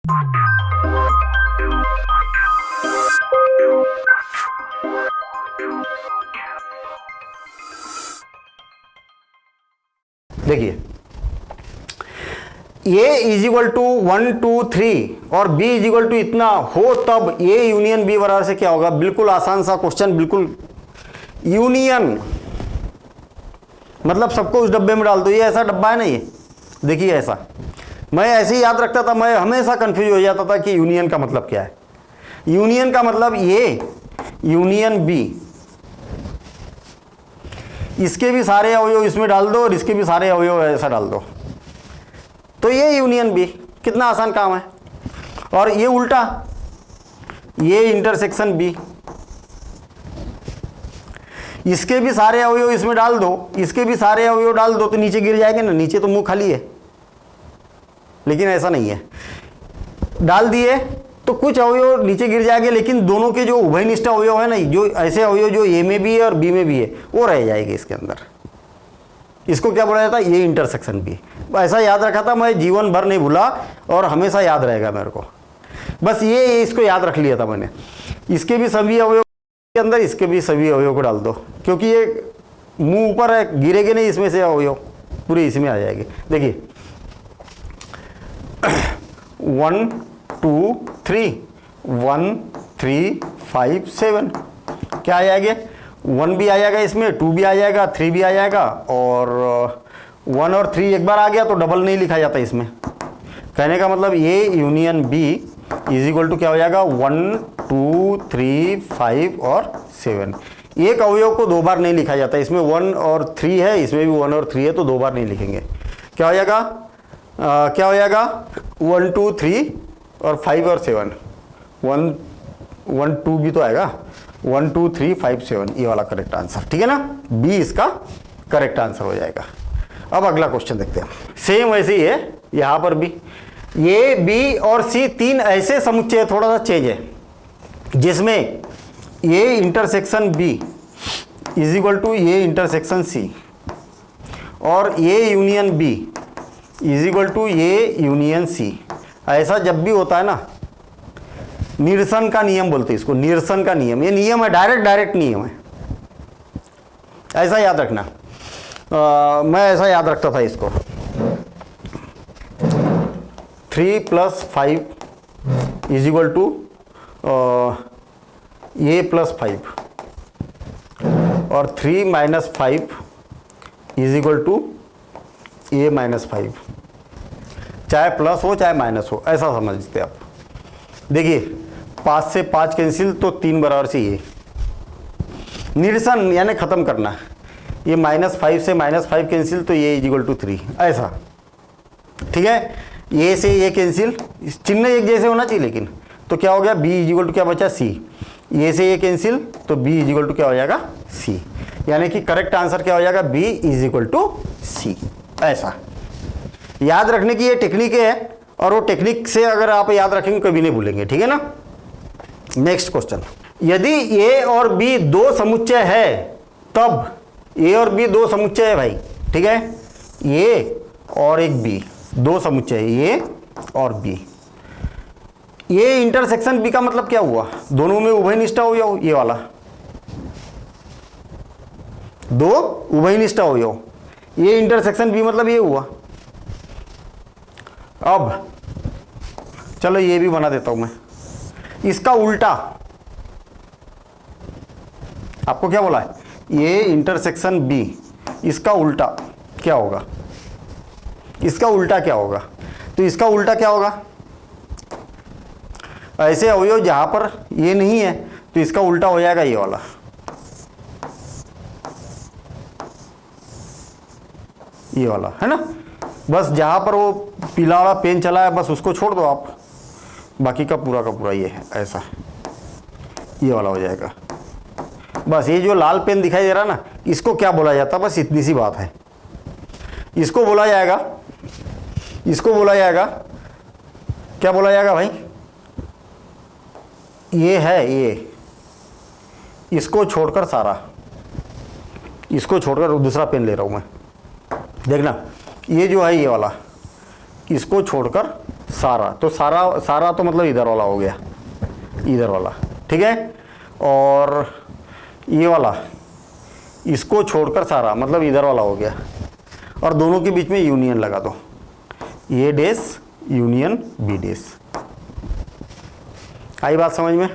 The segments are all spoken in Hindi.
देखिए A इज इक्वल टू 1 2 3 और B इज इक्वल टू इतना हो तब A यूनियन B बराबर से क्या होगा। बिल्कुल आसान सा क्वेश्चन, बिल्कुल यूनियन मतलब सबको उस डब्बे में डाल दो। ये ऐसा डब्बा है ना, ये देखिए ऐसा, मैं ऐसे ही याद रखता था, मैं हमेशा कंफ्यूज हो जाता था कि यूनियन का मतलब क्या है। यूनियन का मतलब A यूनियन B, इसके भी सारे अवयव इसमें डाल दो और इसके भी सारे अवयव ऐसा डाल दो, तो ये यूनियन B। कितना आसान काम है। और ये उल्टा, ये इंटरसेक्शन B, इसके भी सारे अवयव इसमें डाल दो, इसके भी सारे अवयव डाल दो, तो नीचे गिर जाएंगे ना। नीचे तो मुंह खाली है, लेकिन ऐसा नहीं है, डाल दिए तो कुछ अवयव नीचे गिर जाएंगे, लेकिन दोनों के जो उभयनिष्ठ अवयव है ना, जो ऐसे अवयव जो A में भी है और B में भी है, वो रह जाएंगे इसके अंदर। इसको क्या बोला जाता है, ये इंटरसेक्शन B। ऐसा याद रखा था मैं, जीवन भर नहीं भूला और हमेशा याद रहेगा मेरे को। बस ये इसको याद रख लिया था मैंने। इसके भी सभी अवयव के अंदर इसके भी सभी अवयव को डाल दो, क्योंकि ये मुंह ऊपर है, गिरेगे नहीं इसमें से अवयव, पूरे इसमें आ जाएंगे। देखिए 1 2 3 1 3 5 7 क्या आ जाएंगे, 1 भी आ जाएगा इसमें, 2 भी आ जाएगा, 3 भी आ जाएगा, और 1 और 3 एक बार आ गया तो डबल नहीं लिखा जाता इसमें। कहने का मतलब ये union B is equal to क्या हो जाएगा, 1 2 3 5 और 7। एक अवयव को दो बार नहीं लिखा जाता, इसमें 1 और 3 है, इसमें भी 1 और 3 है, तो दो बार नहीं लिखेंगे। क्या हो जाएगा, क्या हो जाएगा, 1 2 3 और 5 और 7, 1 2 भी तो आएगा, 1 2 3 5 7, ये वाला करेक्ट आंसर। ठीक है ना, B इसका करेक्ट आंसर हो जाएगा। अब अगला क्वेश्चन देखते हैं। सेम वैसे ही है यहाँ पर भी, A B और C तीन ऐसे समुच्चय, थोड़ा सा चेंज है, जिसमें A intersection B is equal to A intersection C और A union B is equal to A union C। ऐसा जब भी होता है ना, निरसन का नियम बोलते हैं इसको, निरसन का नियम। ये नियम है, डायरेक्ट नियम है, ऐसा याद रखना। मैं ऐसा याद रखता था इसको, 3 + 5 इज इक्वल टू A + 5 और 3 - 5 इज इक्वल टू A - 5, चाहे प्लस हो चाहे माइनस हो, ऐसा समझते आप। देखिए 5 से 5 कैंसिल, तो 3 बराबर से ये निरसन यानी खत्म करना। ये -5 से -5 कैंसिल, तो ये इज इक्वल टू 3, ऐसा। ठीक है, ये से ये कैंसिल, चिन्ह एक जैसे होना चाहिए, लेकिन तो क्या हो गया, B इज इक्वल टू क्या बचा, C। ये से ये कैंसिल, तो B इज इक्वल टू क्या हो जाएगा, C। यानी कि करेक्ट आंसर क्या हो जाएगा, B is equal to C। ऐसा याद रखने की ये टेक्निक है, और वो टेक्निक से अगर आप याद रखेंगे कभी नहीं भूलेंगे। ठीक है ना। नेक्स्ट क्वेश्चन, यदि A और B दो समुच्चय है, तब A और B दो समुच्चय है भाई। ठीक है, A और एक B दो समुच्चय है, A और B। ये इंटरसेक्शन B का मतलब क्या हुआ, दोनों में उभयनिष्ठ अवयव, ये वाला दो उभयनिष्ठ अवयव, ये इंटरसेक्शन B मतलब ये हुआ। अब चलो ये भी बना देता हूं मैं, इसका उल्टा। आपको क्या बोला है, ये इंटरसेक्शन B, इसका उल्टा क्या होगा, इसका उल्टा क्या होगा, तो इसका उल्टा क्या होगा, ऐसे अवयव जहां पर ये नहीं है, तो इसका उल्टा हो जाएगा ये वाला, ये वाला है ना। बस जहां पर वो पीला वाला पेन चला है, बस उसको छोड़ दो आप, बाकी का पूरा ये है, ऐसा ये वाला हो जाएगा। बस ये जो लाल पेन दिखाई दे रहा ना, इसको क्या बोला जाता है, बस इतनी सी बात है। इसको बोला जाएगा, इसको बोला जाएगा, क्या बोला जाएगा भाई, ये है ये, इसको छोड़कर सारा, इसको छोड़कर दूसरा पेन ले रहा हूं मैं, देखना, ये जो है ये वाला, इसको छोड़कर सारा, तो सारा सारा तो मतलब इधर वाला हो गया, इधर वाला, ठीक है। और ये वाला, इसको छोड़कर सारा मतलब इधर वाला हो गया, और दोनों के बीच में यूनियन लगा दो, ए डेस यूनियन बी डेस। आई बात समझ में?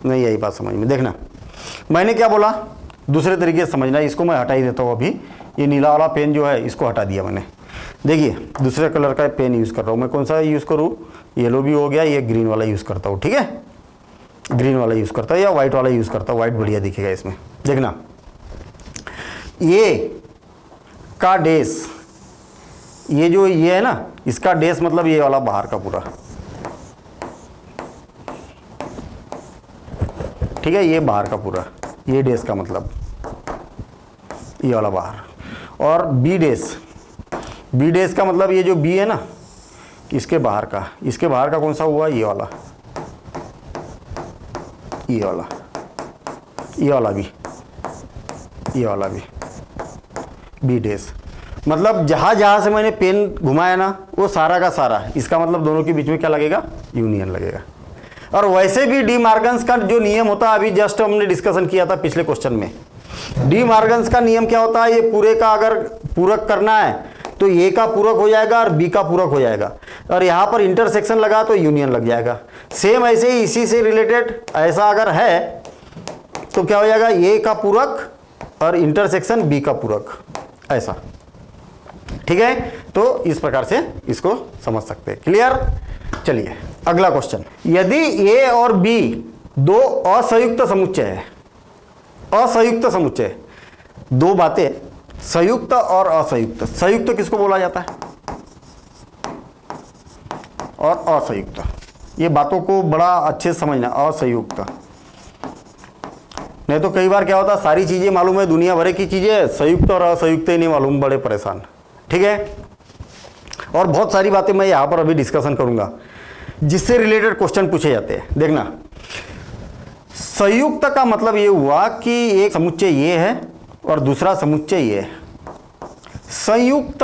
नहीं आई बात समझ में? देखना मैंने क्या बोला, दूसरे तरीके से समझना। इसको मैं हटा ही देता हूँ अभी, ये नीला वाला पेन जो है इसको हटा दिया मैंने। देखिए दूसरे कलर का पेन यूज़ कर रहा हूँ मैं। कौन सा यूज़ करूँ? येलो भी हो गया, ये ग्रीन वाला यूज़ करता हूँ, ठीक है। ग्रीन वाला यूज़ करता हूँ या वाइट वाला यूज़ करता हूँ, वाइट बढ़िया दिखेगा इसमें। देखना ये का डेस, ये जो ये है ना, इसका डेस मतलब ये वाला बाहर का पूरा, ठीक है, ये बाहर का पूरा, ये डेस का मतलब ये वाला बाहर। और बी डेस, बी डेस का मतलब ये जो बी है ना, इसके बाहर का, इसके बाहर का कौन सा हुआ? ये वाला, ये वाला, ये वाला भी, ये वाला भी बी डेस। मतलब जहाँ जहाँ से मैंने पेन घुमाया ना, वो सारा का सारा, इसका मतलब दोनों के बीच में क्या लगेगा? यूनियन लगेगा। और वैसे भी डी मार्गन्स का जो नियम होता है, अभी जस्ट हमने डिस्कशन किया था पिछले क्वेश्चन में, डी मार्गन्स का नियम क्या होता है? ये पूरे का अगर पूरक करना है तो ए का पूरक हो जाएगा और बी का पूरक हो जाएगा, और यहाँ पर इंटरसेक्शन लगा तो यूनियन लग जाएगा। सेम ऐसे ही इसी से रिलेटेड ऐसा अगर है तो क्या हो जाएगा? ए का पूरक और इंटरसेक्शन बी का पूरक, ऐसा, ठीक है। तो इस प्रकार से इसको समझ सकते हैं। क्लियर? चलिए अगला क्वेश्चन। यदि ए और बी दो असंयुक्त समुच्चय है, असंयुक्त समुच्चय, दो बातें, संयुक्त और असंयुक्त। संयुक्त किसको बोला जाता है? और असंयुक्त, ये बातों को बड़ा अच्छे से समझना। असंयुक्त, नहीं तो कई बार क्या होता है, सारी चीजें मालूम है, दुनिया भर की चीजें, संयुक्त और असंयुक्त ही नहीं मालूम, बड़े परेशान, ठीक है। और बहुत सारी बातें मैं यहां पर अभी डिस्कशन करूंगा जिससे रिलेटेड क्वेश्चन पूछे जाते हैं। देखना, संयुक्त का मतलब ये हुआ कि एक समुच्चय ये है और दूसरा समुच्चय ये है। संयुक्त,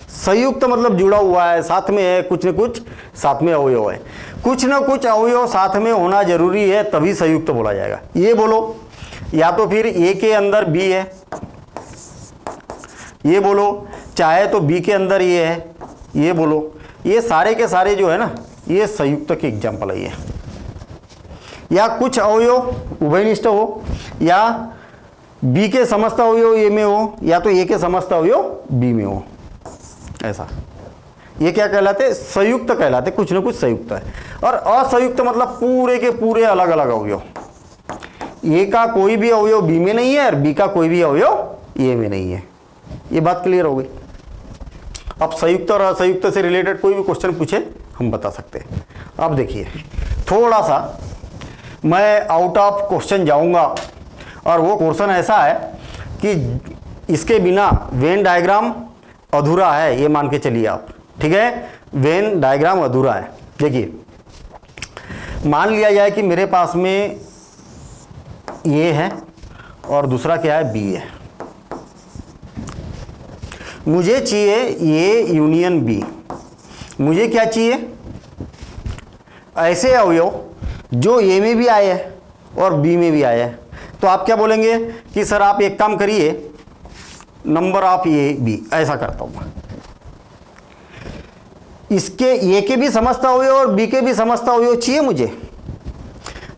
संयुक्त मतलब जुड़ा हुआ है, साथ में है, कुछ न कुछ साथ में अवयव है, कुछ न कुछ अवयव साथ में होना जरूरी है, तभी संयुक्त बोला जाएगा। ये बोलो, या तो फिर ए के अंदर बी है, ये बोलो, चाहे तो बी के अंदर ये है, ये बोलो, ये सारे के सारे जो है ना, ये संयुक्त के एग्जाम्पल है। ये या कुछ अवयव उभयनिष्ठ हो, या बी के समस्त अवयव ए में हो, या तो ए के समस्त अवयव बी में हो, ऐसा। ये क्या कहलाते? संयुक्त कहलाते, कुछ न कुछ संयुक्त है। और असंयुक्त मतलब पूरे के पूरे अलग अलग अवयव, ए का कोई भी अवयव बी में नहीं है और बी का कोई भी अवयव ए में नहीं है। ये बात क्लियर हो गई। अब संयुक्त और असंयुक्त से रिलेटेड कोई भी क्वेश्चन पूछे हम बता सकते हैं। अब देखिए, थोड़ा सा मैं आउट ऑफ क्वेश्चन जाऊंगा, और वो क्वेश्चन ऐसा है कि इसके बिना वेन डायग्राम अधूरा है, ये मान के चलिए आप, ठीक है। वेन डायग्राम अधूरा है। देखिए, मान लिया जाए कि मेरे पास में ये है और दूसरा क्या है? बी है। मुझे चाहिए ए यूनियन बी। मुझे क्या चाहिए? ऐसे अवयव जो ए में भी आए हैं और बी में भी आए हैं। तो आप क्या बोलेंगे कि सर आप एक काम करिए, नंबर ऑफ ए बी, ऐसा करता हूं। इसके ए के भी समस्त अवयव और बी के भी समस्त अवयव चाहिए मुझे।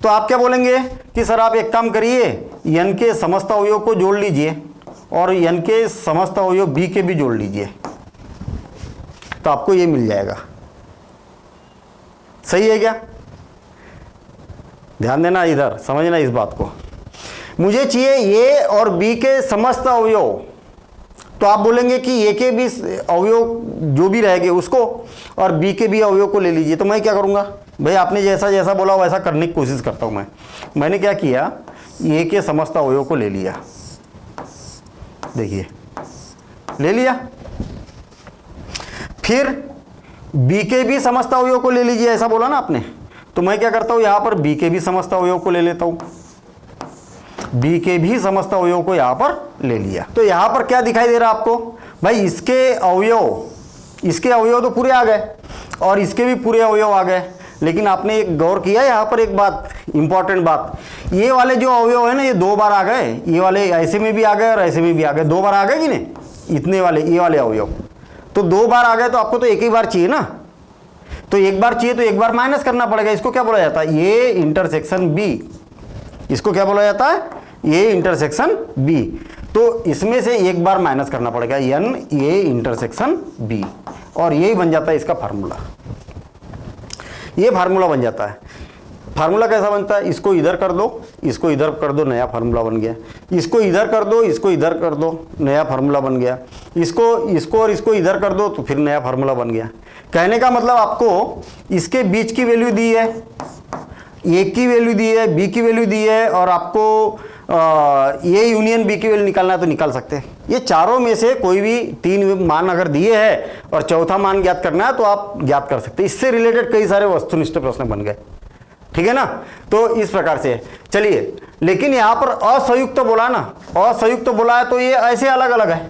तो आप क्या बोलेंगे कि सर आप एक काम करिए, एन के समस्त अवयव को जोड़ लीजिए और एन के समस्त अवयव बी के भी जोड़ लीजिए, तो आपको ये मिल जाएगा। सही है क्या? ध्यान देना, इधर समझना इस बात को। मुझे चाहिए ए और बी के समस्त अवयव, तो आप बोलेंगे कि ए के भी अवयव जो भी रहेंगे उसको और बी के भी अवयव को ले लीजिए। तो मैं क्या करूंगा भाई, आपने जैसा जैसा बोला वैसा करने की कोशिश करता हूं। मैंने क्या किया, ए के समस्त अवयव को ले लिया। देखिए, ले लिया। फिर बी के भी समस्त अवयव को ले लीजिए, ऐसा बोला ना आपने। तो मैं क्या करता हूं, यहां पर बी के भी समस्त अवयव को ले लेता हूं। बी के भी समस्त अवयव को यहां पर ले लिया। तो यहां पर क्या दिखाई दे रहा है आपको भाई, इसके अवयव तो पूरे आ गए और इसके भी पूरे अवयव आ गए। लेकिन आपने एक गौर किया यहाँ पर एक बात, इंपॉर्टेंट बात, ये वाले जो अवयव है ना ये 2 बार आ गए, ये वाले ऐसे में भी आ गए और ऐसे में भी आ गए, 2 बार आ गए कि नहीं, इतने वाले ये वाले अवयव, तो 2 बार आ गए, तो आपको तो एक ही बार चाहिए ना, तो एक बार चाहिए तो एक बार माइनस करना पड़ेगा। इसको क्या बोला जाता है, ये इंटरसेक्शन बी, इसको क्या बोला जाता है, ये इंटरसेक्शन बी। तो इसमें से एक बार माइनस करना पड़ेगा एन ये इंटरसेक्शन बी, और यही बन जाता है इसका फार्मूला, ये फार्मूला बन जाता है। फार्मूला कैसा बनता है, इसको इधर कर दो, इसको इधर कर दो, नया फार्मूला बन गया, इसको इधर कर दो, इसको इधर कर दो, नया फार्मूला बन गया, इसको और इसको इधर कर दो तो फिर नया फार्मूला बन गया। कहने का मतलब आपको इसके बीच की वैल्यू दी है, ए की वैल्यू दी है, बी की वैल्यू दी है, और आपको ये यूनियन बी की वैल्यू निकालना है तो निकाल सकते हैं। ये चारों में से कोई भी 3 मान अगर दिए हैं और चौथा मान ज्ञात करना है तो आप ज्ञात कर सकते हैं। इससे रिलेटेड कई सारे वस्तुनिष्ठ प्रश्न बन गए, ठीक है ना। तो इस प्रकार से चलिए, लेकिन यहां पर असंयुक्त बोला ना, असंयुक्त बोला है तो ये ऐसे अलग अलग है,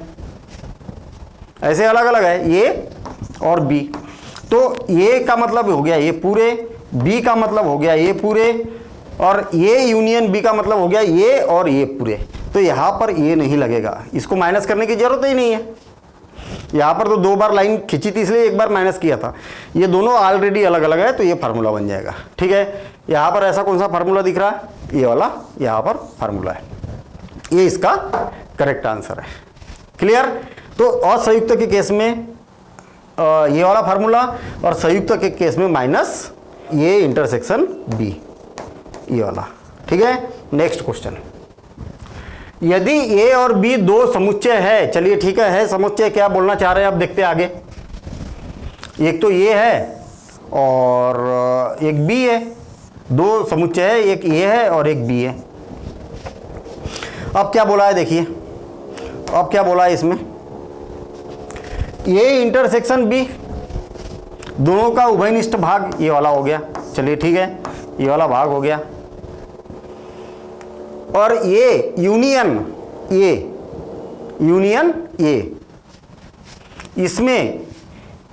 ऐसे अलग अलग है ये और बी। तो ए का मतलब हो गया ये पूरे, बी का मतलब हो गया ये पूरे, और ये यूनियन बी का मतलब हो गया ये और ये पूरे। तो यहां पर ये नहीं लगेगा, इसको माइनस करने की जरूरत ही नहीं है। यहां पर तो 2 बार लाइन खींची थी इसलिए एक बार माइनस किया था, ये दोनों ऑलरेडी अलग अलग है तो ये फार्मूला बन जाएगा, ठीक है। यहां पर ऐसा कौन सा फार्मूला दिख रहा है, ये वाला यहां पर फार्मूला है, ये इसका करेक्ट आंसर है। क्लियर। तो असंयुक्त के केस में ये वाला फार्मूला, और संयुक्त के केस में माइनस ये इंटरसेक्शन बी, ये वाला, ठीक है। नेक्स्ट क्वेश्चन, यदि ए और बी 2 समुच्चय है, चलिए ठीक है समुच्चय, क्या बोलना चाह रहे हैं आप देखते हैं आगे। एक तो ये है और एक बी है, 2 समुच्चय है, एक ए है और एक बी है। अब क्या बोला है देखिए, अब क्या बोला है इसमें, ए इंटरसेक्शन बी, दोनों का उभयनिष्ठ भाग ये वाला हो गया, चलिए ठीक है, ये वाला भाग हो गया, और ये यूनियन ए, यूनियन ए, इसमें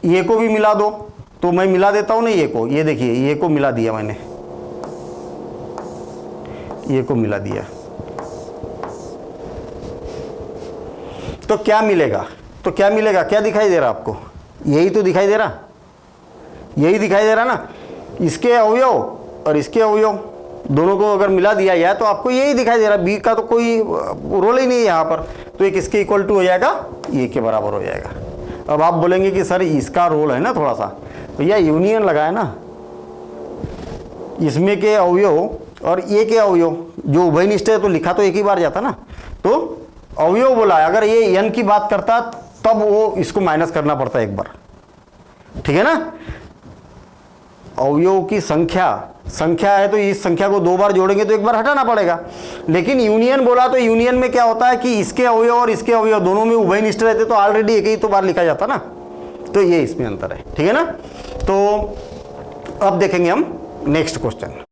ये को भी मिला दो, तो मैं मिला देता हूं ना ये को, ये देखिए ये को मिला दिया मैंने, ये को मिला दिया, तो क्या मिलेगा, तो क्या मिलेगा, क्या दिखाई दे रहा आपको, यही तो दिखाई दे रहा, यही दिखाई दे रहा ना, इसके अवयव और इसके अवयव दोनों को अगर मिला दिया जाए तो आपको यही दिखाई दे रहा, बी का तो कोई रोल ही नहीं है यहाँ पर, तो एक इसके इक्वल टू हो जाएगा, ये के बराबर हो जाएगा। अब आप बोलेंगे कि सर इसका रोल है ना थोड़ा सा, तो यह यूनियन लगाए ना, इसमें के अवयव और ये के अवयव जो उभयनिष्ठ है तो लिखा तो एक ही बार जाता ना, तो अवयव बोला है, अगर ये एन की बात करता तब वो इसको माइनस करना पड़ता एक बार, ठीक है ना। अवयव की संख्या है तो इस संख्या को 2 बार जोड़ेंगे तो एक बार हटाना पड़ेगा, लेकिन यूनियन बोला तो यूनियन में क्या होता है कि इसके अवयव और इसके अवयव दोनों में उभयनिष्ठ रहते तो ऑलरेडी एक ही तो बार लिखा जाता ना, तो ये इसमें अंतर है, ठीक है ना। तो अब देखेंगे हम नेक्स्ट क्वेश्चन।